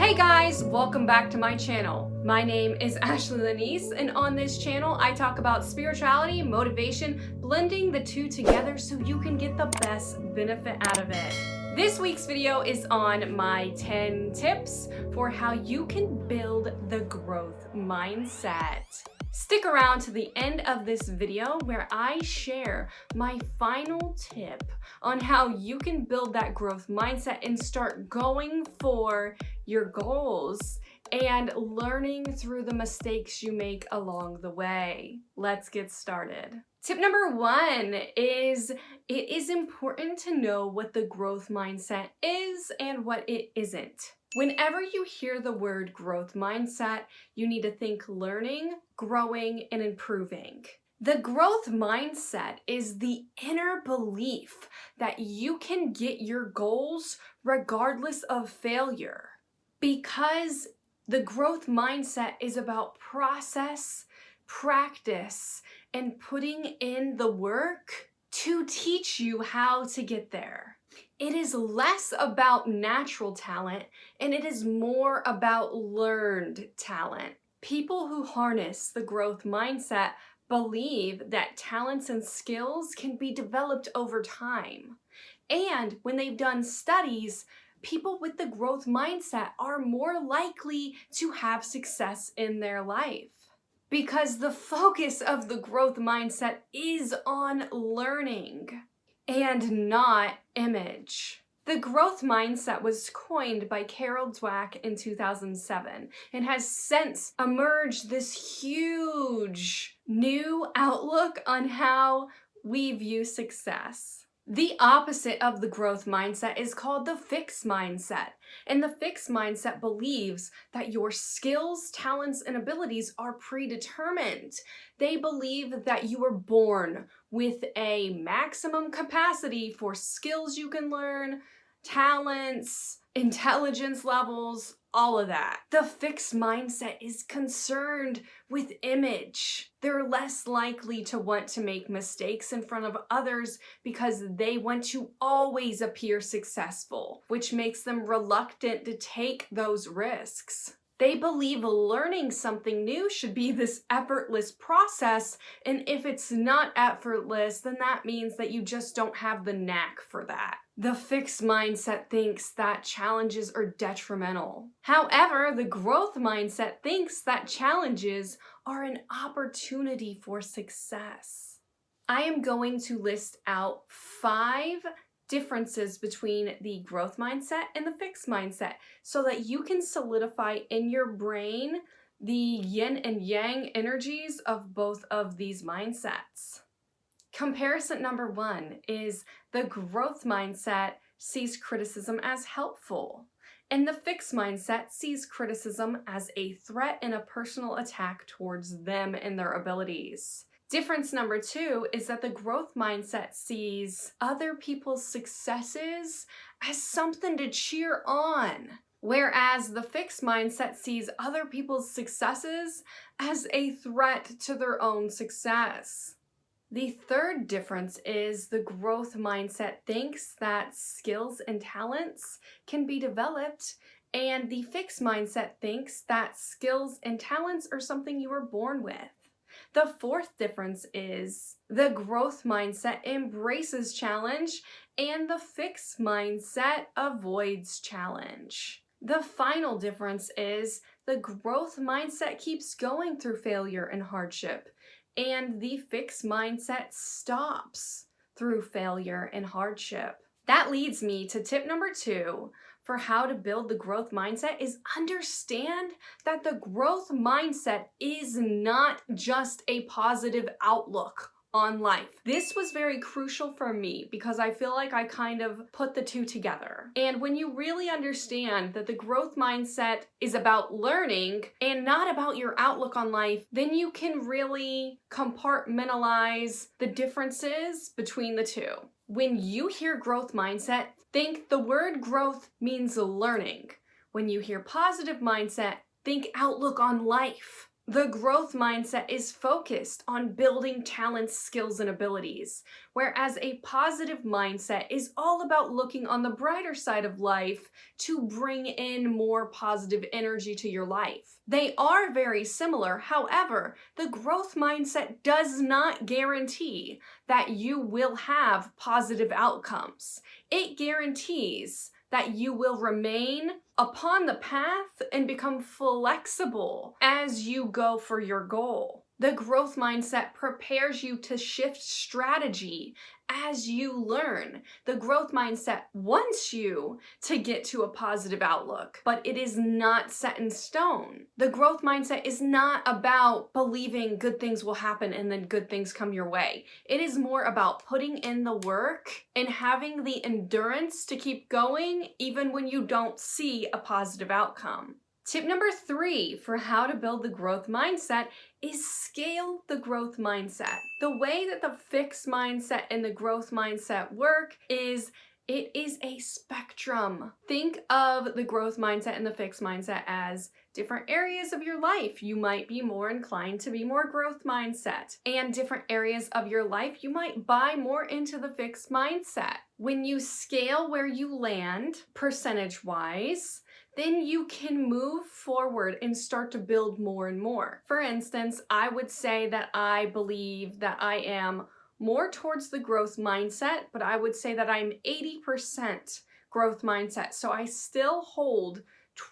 Hey guys, welcome back to my channel. My name is Ashley Lanese, and on this channel I talk about spirituality, motivation, blending the two together so you can get the best benefit out of it. This week's video is on my 10 tips for how you can build the growth mindset. Stick around to the end of this video where I share my final tip on how you can build that growth mindset and start going for your goals and learning through the mistakes you make along the way. Let's get started. Tip number 1 is it is important to know what the growth mindset is and what it isn't. Whenever you hear the word growth mindset, you need to think learning, growing, and improving. The growth mindset is the inner belief that you can get your goals regardless of failure. Because the growth mindset is about process, practice, and putting in the work to teach you how to get there. It is less about natural talent and it is more about learned talent. People who harness the growth mindset believe that talents and skills can be developed over time. And when they've done studies, people with the growth mindset are more likely to have success in their life. Because the focus of the growth mindset is on learning and not image. The growth mindset was coined by Carol Dweck in 2007 and has since emerged this huge new outlook on how we view success. The opposite of the growth mindset is called the fixed mindset. And the fixed mindset believes that your skills, talents, and abilities are predetermined. They believe that you were born with a maximum capacity for skills you can learn, talents, intelligence levels, all of that. The fixed mindset is concerned with image. They're less likely to want to make mistakes in front of others because they want to always appear successful, which makes them reluctant to take those risks. They believe learning something new should be this effortless process, and if it's not effortless, then that means that you just don't have the knack for that. The fixed mindset thinks that challenges are detrimental. However, the growth mindset thinks that challenges are an opportunity for success. I am going to list out 5 differences between the growth mindset and the fixed mindset so that you can solidify in your brain the yin and yang energies of both of these mindsets. Comparison number 1 is the growth mindset sees criticism as helpful, and the fixed mindset sees criticism as a threat and a personal attack towards them and their abilities. Difference number 2 is that the growth mindset sees other people's successes as something to cheer on, whereas the fixed mindset sees other people's successes as a threat to their own success. The third difference is the growth mindset thinks that skills and talents can be developed, and the fixed mindset thinks that skills and talents are something you were born with. The fourth difference is the growth mindset embraces challenge and the fixed mindset avoids challenge. The final difference is the growth mindset keeps going through failure and hardship, and the fixed mindset stops through failure and hardship. That leads me to tip number 2 for how to build the growth mindset is understand that the growth mindset is not just a positive outlook on life. This was very crucial for me because I feel like I kind of put the two together. And when you really understand that the growth mindset is about learning and not about your outlook on life, then you can really compartmentalize the differences between the two. When you hear growth mindset, think the word growth means learning. When you hear positive mindset, think outlook on life. The growth mindset is focused on building talents, skills, and abilities, whereas a positive mindset is all about looking on the brighter side of life to bring in more positive energy to your life. They are very similar. However, the growth mindset does not guarantee that you will have positive outcomes. It guarantees that you will remain upon the path and become flexible as you go for your goal. The growth mindset prepares you to shift strategy as you learn. The growth mindset wants you to get to a positive outlook, but it is not set in stone. The growth mindset is not about believing good things will happen and then good things come your way. It is more about putting in the work and having the endurance to keep going even when you don't see a positive outcome. Tip number 3 for how to build the growth mindset is scale the growth mindset. The way that the fixed mindset and the growth mindset work is it is a spectrum. Think of the growth mindset and the fixed mindset as different areas of your life. You might be more inclined to be more growth mindset, and different areas of your life you might buy more into the fixed mindset. When you scale where you land percentage-wise, then you can move forward and start to build more and more. For instance, I would say that I believe that I am more towards the growth mindset, but I would say that I'm 80% growth mindset. So I still hold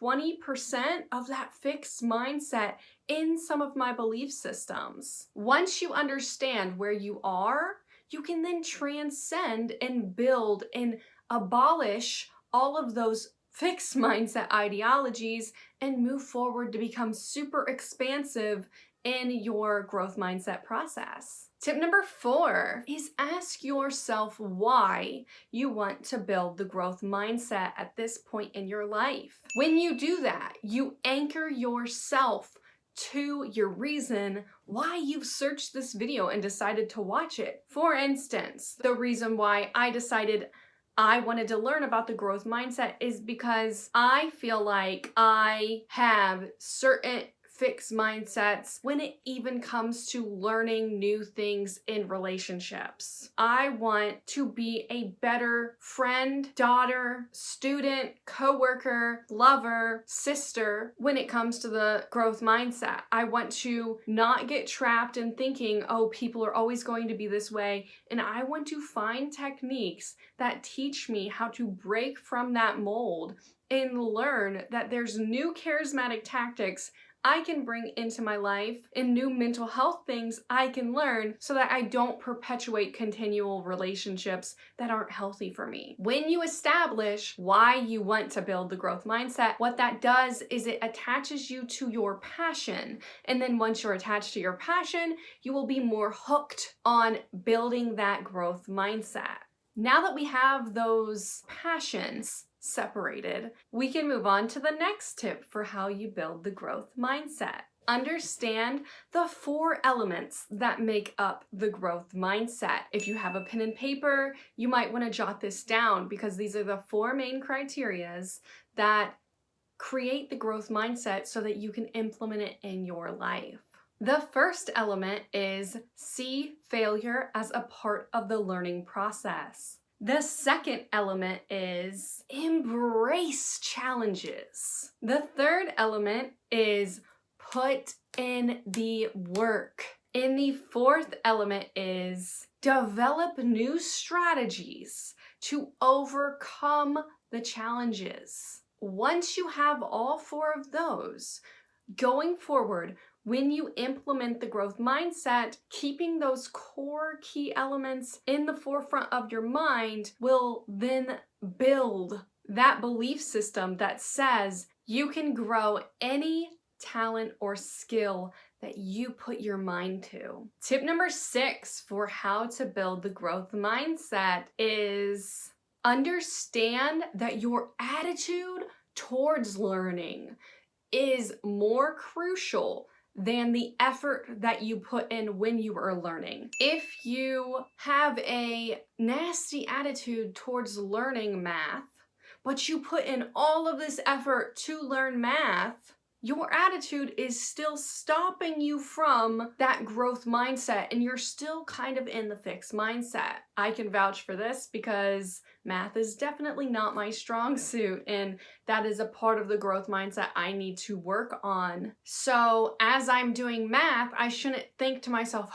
20% of that fixed mindset in some of my belief systems. Once you understand where you are, you can then transcend and build and abolish all of those fixed mindset ideologies and move forward to become super expansive in your growth mindset process. Tip number 4 is ask yourself why you want to build the growth mindset at this point in your life. When you do that, you anchor yourself to your reason why you've searched this video and decided to watch it. For instance, the reason why I decided I wanted to learn about the growth mindset is because I feel like I have certain fixed mindsets when it even comes to learning new things in relationships. I want to be a better friend, daughter, student, coworker, lover, sister when it comes to the growth mindset. I want to not get trapped in thinking, oh, people are always going to be this way, and I want to find techniques that teach me how to break from that mold and learn that there's new charismatic tactics I can bring into my life and new mental health things I can learn so that I don't perpetuate continual relationships that aren't healthy for me. When you establish why you want to build the growth mindset, what that does is it attaches you to your passion. And then once you're attached to your passion, you will be more hooked on building that growth mindset. Now that we have those passions separated, we can move on to the next tip for how you build the growth mindset. Understand the 4 elements that make up the growth mindset. If you have a pen and paper, you might want to jot this down because these are the 4 main criterias that create the growth mindset so that you can implement it in your life. The first element is see failure as a part of the learning process. The second element is embrace challenges. The third element is put in the work. And the fourth element is develop new strategies to overcome the challenges. Once you have all 4 of those, going forward, when you implement the growth mindset, keeping those core key elements in the forefront of your mind will then build that belief system that says you can grow any talent or skill that you put your mind to. Tip number 6 for how to build the growth mindset is understand that your attitude towards learning is more crucial than the effort that you put in when you are learning. If you have a nasty attitude towards learning math, but you put in all of this effort to learn math, your attitude is still stopping you from that growth mindset and you're still kind of in the fixed mindset. I can vouch for this because math is definitely not my strong suit, and that is a part of the growth mindset I need to work on. So as I'm doing math, I shouldn't think to myself,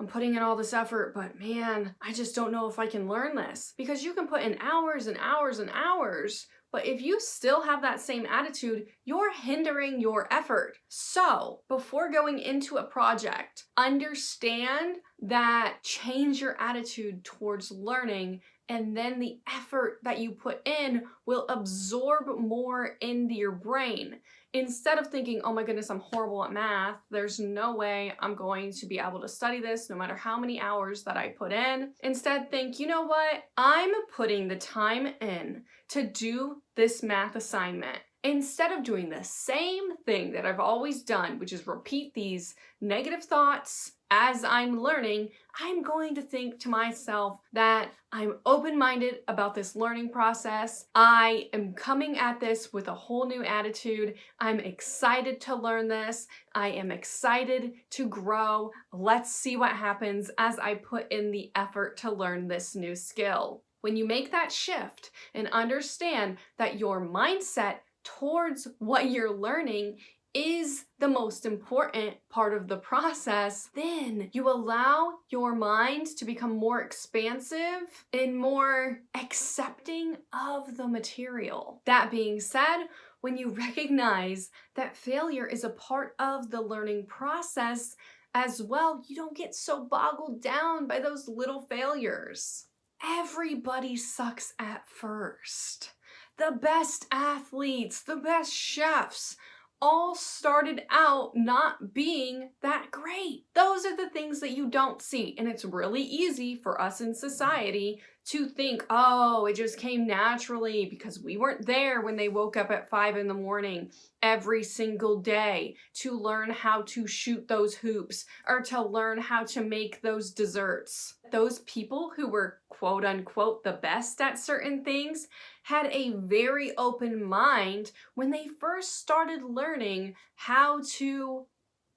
I'm putting in all this effort, but man, I just don't know if I can learn this. Because you can put in hours and hours and hours, but if you still have that same attitude, you're hindering your effort. So before going into a project, understand that change your attitude towards learning, and then the effort that you put in will absorb more into your brain. Instead of thinking, oh my goodness, I'm horrible at math, there's no way I'm going to be able to study this no matter how many hours that I put in. Instead, think, you know what? I'm putting the time in to do this math assignment. Instead of doing the same thing that I've always done, which is repeat these negative thoughts as I'm learning, I'm going to think to myself that I'm open-minded about this learning process. I am coming at this with a whole new attitude. I'm excited to learn this. I am excited to grow. Let's see what happens as I put in the effort to learn this new skill. When you make that shift and understand that your mindset towards what you're learning is the most important part of the process, then you allow your mind to become more expansive and more accepting of the material. That being said, when you recognize that failure is a part of the learning process as well, you don't get so boggled down by those little failures. Everybody sucks at first. The best athletes, the best chefs, all started out not being that great. Those are the things that you don't see. And it's really easy for us in society to think, oh, it just came naturally because we weren't there when they woke up at 5 in the morning every single day to learn how to shoot those hoops or to learn how to make those desserts. Those people who were quote unquote the best at certain things had a very open mind when they first started learning how to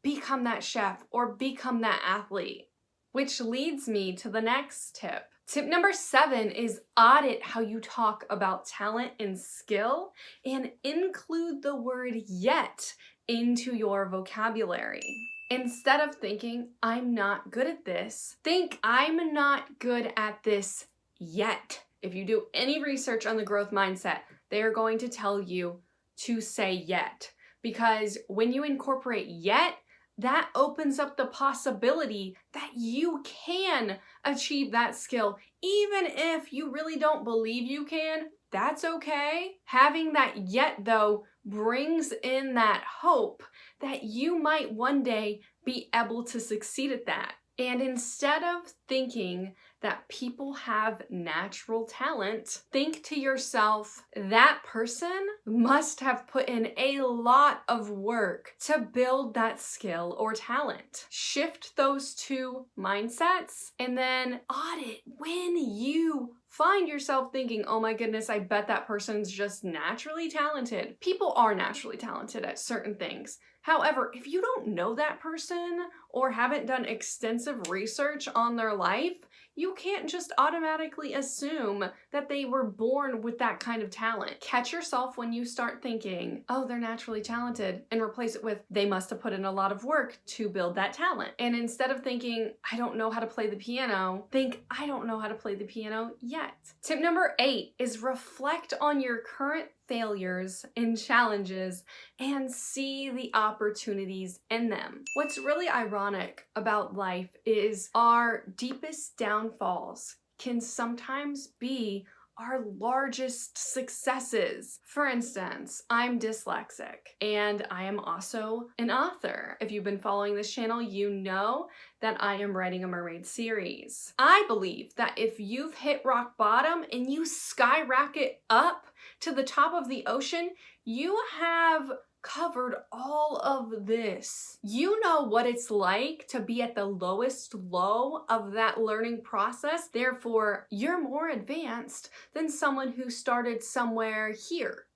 become that chef or become that athlete. Which leads me to the next tip. Tip number 7 is audit how you talk about talent and skill and include the word yet into your vocabulary. Instead of thinking, I'm not good at this, think, I'm not good at this yet. If you do any research on the growth mindset, they are going to tell you to say yet. Because when you incorporate yet, that opens up the possibility that you can achieve that skill. Even if you really don't believe you can, that's okay. Having that yet, though, brings in that hope that you might one day be able to succeed at that. And instead of thinking that people have natural talent, think to yourself, that person must have put in a lot of work to build that skill or talent. Shift those two mindsets and then audit when you find yourself thinking, oh my goodness, I bet that person's just naturally talented. People are naturally talented at certain things. However, if you don't know that person or haven't done extensive research on their life, you can't just automatically assume that they were born with that kind of talent. Catch yourself when you start thinking, oh, they're naturally talented, and replace it with, they must have put in a lot of work to build that talent. And instead of thinking, I don't know how to play the piano, think, I don't know how to play the piano yet. Tip number 8 is reflect on your current failures and challenges and see the opportunities in them. What's really ironic about life is our deepest downfalls can sometimes be our largest successes. For instance, I'm dyslexic and I am also an author. If you've been following this channel, you know that I am writing a mermaid series. I believe that if you've hit rock bottom and you skyrocket up to the top of the ocean, you have covered all of this. You know what it's like to be at the lowest low of that learning process. Therefore, you're more advanced than someone who started somewhere here.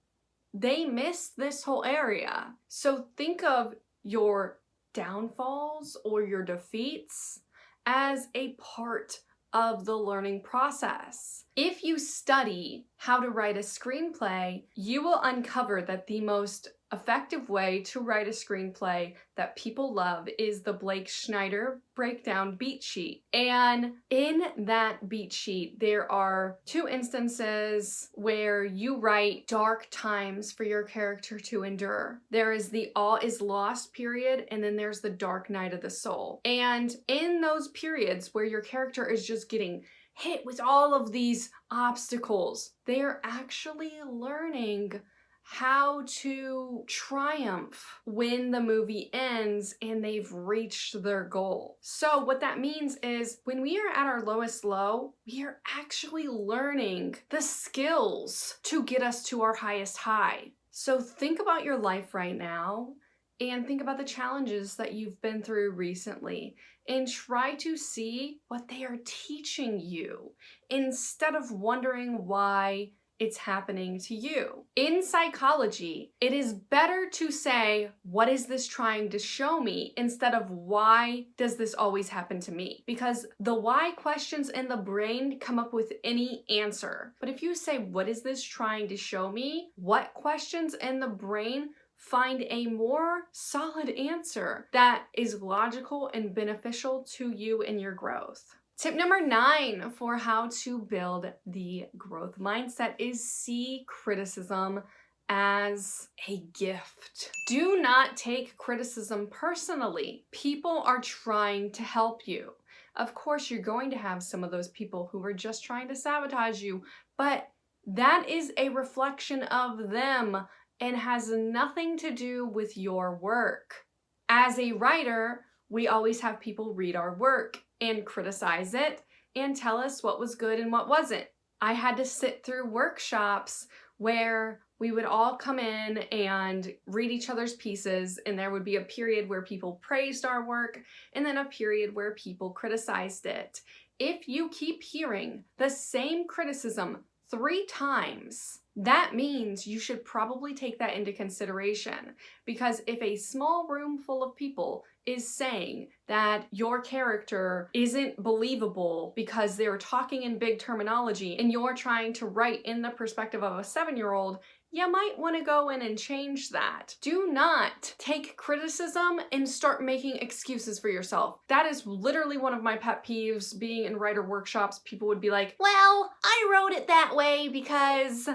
they miss this whole area. So think of your downfalls or your defeats as a part of the learning process. If you study how to write a screenplay, you will uncover that the most effective way to write a screenplay that people love is the Blake Schneider breakdown beat sheet. And in that beat sheet, there are 2 instances where you write dark times for your character to endure. There is the all is lost period, and then there's the dark night of the soul. And in those periods where your character is just getting hit with all of these obstacles, they are actually learning how to triumph when the movie ends and they've reached their goal. So what that means is when we are at our lowest low, we are actually learning the skills to get us to our highest high. So think about your life right now and think about the challenges that you've been through recently and try to see what they are teaching you instead of wondering why it's happening to you. In psychology, it is better to say, what is this trying to show me, instead of why does this always happen to me? Because the why questions in the brain come up with any answer. But if you say, what is this trying to show me? What questions in the brain find a more solid answer that is logical and beneficial to you and your growth. Tip number 9 for how to build the growth mindset is see criticism as a gift. Do not take criticism personally. People are trying to help you. Of course, you're going to have some of those people who are just trying to sabotage you, but that is a reflection of them and has nothing to do with your work. As a writer, we always have people read our work and criticize it and tell us what was good and what wasn't. I had to sit through workshops where we would all come in and read each other's pieces, and there would be a period where people praised our work and then a period where people criticized it. If you keep hearing the same criticism 3 times, that means you should probably take that into consideration, because if a small room full of people is saying that your character isn't believable because they're talking in big terminology and you're trying to write in the perspective of a 7-year-old, you might want to go in and change that. Do not take criticism and start making excuses for yourself. That is literally one of my pet peeves. Being in writer workshops, people would be like, well, I wrote it that way because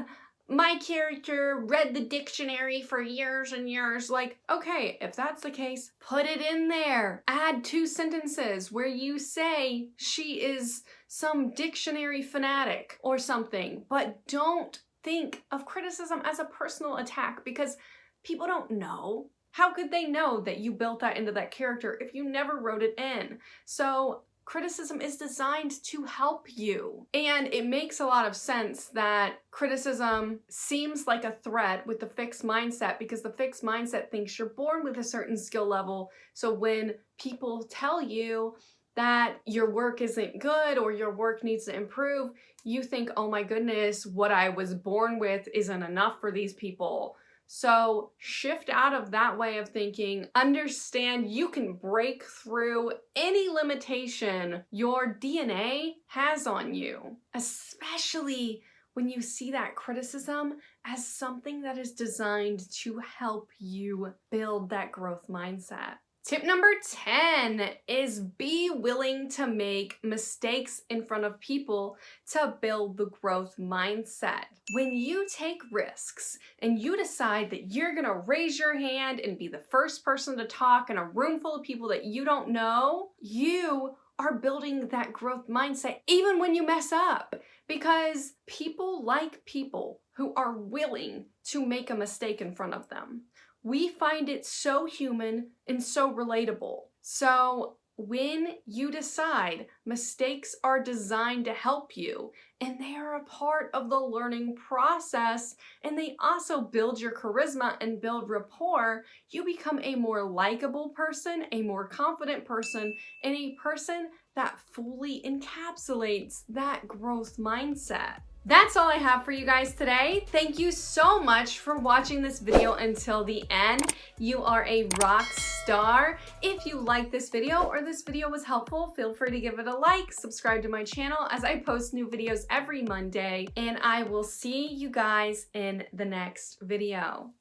my character read the dictionary for years and years. Like, okay, if that's the case, put it in there. Add 2 sentences where you say she is some dictionary fanatic or something, but don't think of criticism as a personal attack, because people don't know. How could they know that you built that into that character if you never wrote it in? So criticism is designed to help you. And it makes a lot of sense that criticism seems like a threat with the fixed mindset, because the fixed mindset thinks you're born with a certain skill level. So when people tell you that your work isn't good or your work needs to improve, you think, oh my goodness, what I was born with isn't enough for these people. So shift out of that way of thinking. Understand you can break through any limitation your DNA has on you, especially when you see that criticism as something that is designed to help you build that growth mindset. Tip number 10 is be willing to make mistakes in front of people to build the growth mindset. When you take risks and you decide that you're gonna raise your hand and be the first person to talk in a room full of people that you don't know, you are building that growth mindset even when you mess up, because people like people who are willing to make a mistake in front of them. We find it so human and so relatable. So when you decide mistakes are designed to help you and they are a part of the learning process and they also build your charisma and build rapport, you become a more likable person, a more confident person, and a person that fully encapsulates that growth mindset. That's all I have for you guys today. Thank you so much for watching this video until the end. You are a rock star. If you like this video or this video was helpful, feel free to give it a like, subscribe to my channel as I post new videos every Monday, and I will see you guys in the next video.